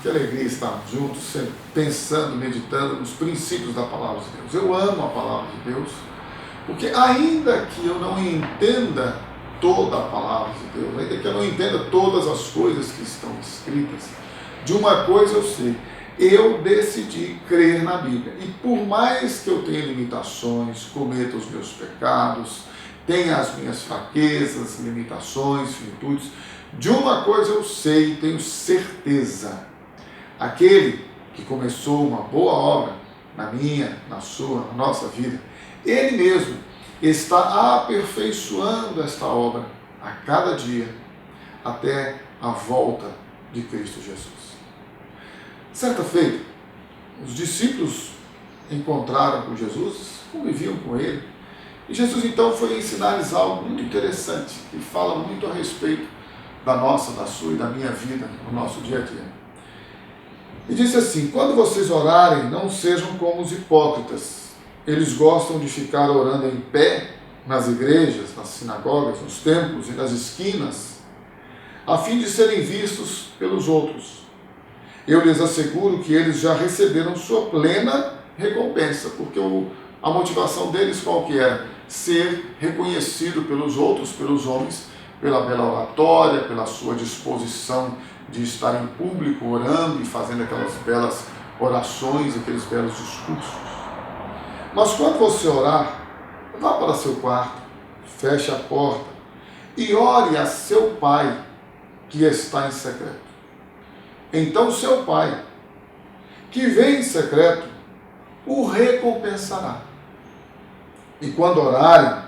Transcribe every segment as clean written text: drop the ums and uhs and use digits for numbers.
Que alegria estarmos juntos, sempre pensando, meditando nos princípios da palavra de Deus. Eu amo a palavra de Deus, porque ainda que eu não entenda toda a palavra de Deus, ainda que eu não entenda todas as coisas que estão escritas, de uma coisa eu sei, eu decidi crer na Bíblia. E por mais que eu tenha limitações, cometa os meus pecados, tenha as minhas fraquezas, limitações, virtudes, de uma coisa eu sei, tenho certeza. Aquele que começou uma boa obra na minha, na sua, na nossa vida, ele mesmo está aperfeiçoando esta obra a cada dia, até a volta de Cristo Jesus. Certa feita, os discípulos encontraram com Jesus, conviviam com ele, e Jesus então foi ensinar-lhes algo muito interessante, que fala muito a respeito da nossa, da sua e da minha vida, no nosso dia a dia. E disse assim: quando vocês orarem, não sejam como os hipócritas. Eles gostam de ficar orando em pé nas igrejas, nas sinagogas, nos templos e nas esquinas, a fim de serem vistos pelos outros. Eu lhes asseguro que eles já receberam sua plena recompensa, porque a motivação deles qual que era? Ser reconhecido pelos outros, pelos homens, pela bela oratória, pela sua disposição de estar em público orando e fazendo aquelas belas orações, aqueles belos discursos. Mas quando você orar, vá para seu quarto, feche a porta e ore a seu Pai que está em secreto. Então seu Pai, que vem em secreto, o recompensará. E quando orarem,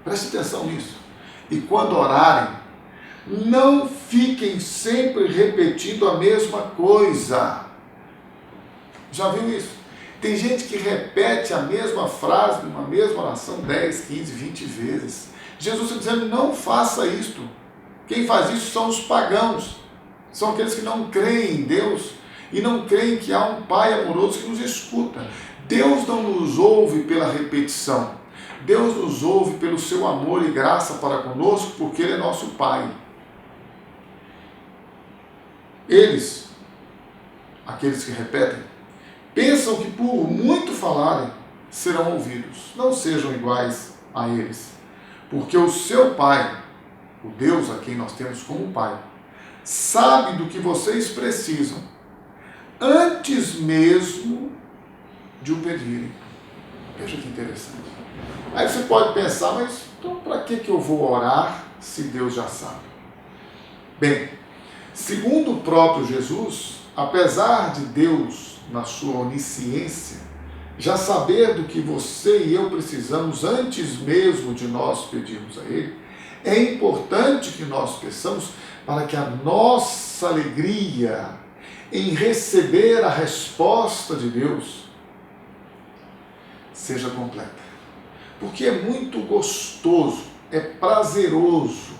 preste atenção nisso, e quando orarem, não fiquem sempre repetindo a mesma coisa. Já viu isso? Tem gente que repete a mesma frase, uma mesma oração 10, 15, 20 vezes. Jesus está dizendo: não faça isto. Quem faz isso são os pagãos. São aqueles que não creem em Deus e não creem que há um Pai amoroso que nos escuta. Deus não nos ouve pela repetição. Deus nos ouve pelo seu amor e graça para conosco, porque Ele é nosso Pai. Eles, aqueles que repetem, pensam que por muito falarem serão ouvidos. Não sejam iguais a eles, porque o seu Pai, o Deus a quem nós temos como Pai, sabe do que vocês precisam antes mesmo de o pedirem. Veja que interessante. Aí você pode pensar: mas então para que eu vou orar se Deus já sabe? Bem, segundo o próprio Jesus, apesar de Deus, na sua onisciência, já saber do que você e eu precisamos antes mesmo de nós pedirmos a Ele, é importante que nós peçamos para que a nossa alegria em receber a resposta de Deus seja completa. Porque é muito gostoso, é prazeroso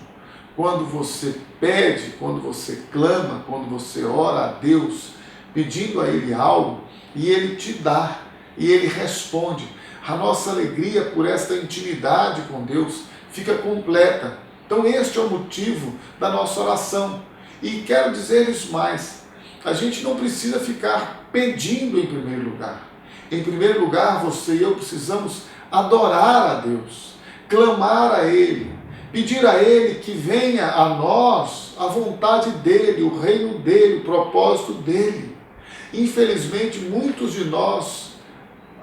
quando você pede, quando você clama, quando você ora a Deus, pedindo a Ele algo, e Ele te dá, e Ele responde. A nossa alegria por esta intimidade com Deus fica completa. Então este é o motivo da nossa oração. E quero dizer-lhes mais: a gente não precisa ficar pedindo em primeiro lugar. Em primeiro lugar, você e eu precisamos adorar a Deus, clamar a Ele, pedir a Ele que venha a nós a vontade dEle, o reino dEle, o propósito dEle. Infelizmente, muitos de nós,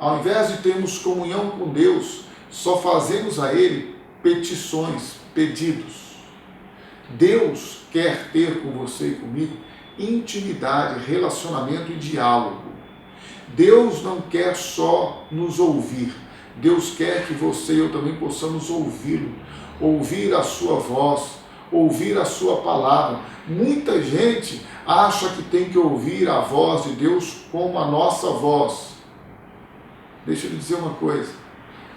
ao invés de termos comunhão com Deus, só fazemos a Ele petições, pedidos. Deus quer ter com você e comigo intimidade, relacionamento e diálogo. Deus não quer só nos ouvir. Deus quer que você e eu também possamos ouvi-lo, ouvir a sua voz, ouvir a sua palavra. Muita gente acha que tem que ouvir a voz de Deus como a nossa voz. Deixa eu lhe dizer uma coisa: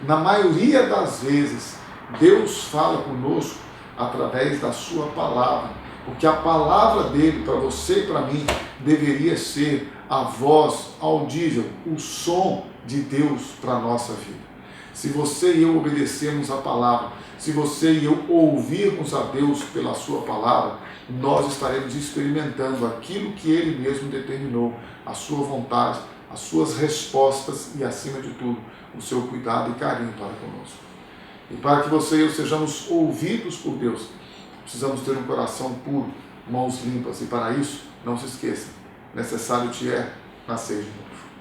na maioria das vezes, Deus fala conosco através da sua palavra, porque a palavra dele para você e para mim deveria ser a voz audível, o som de Deus para a nossa vida. Se você e eu obedecermos a palavra, se você e eu ouvirmos a Deus pela sua palavra, nós estaremos experimentando aquilo que Ele mesmo determinou, a sua vontade, as suas respostas e, acima de tudo, o seu cuidado e carinho para conosco. E para que você e eu sejamos ouvidos por Deus, precisamos ter um coração puro, mãos limpas. E para isso, não se esqueça, necessário te é nascer de novo.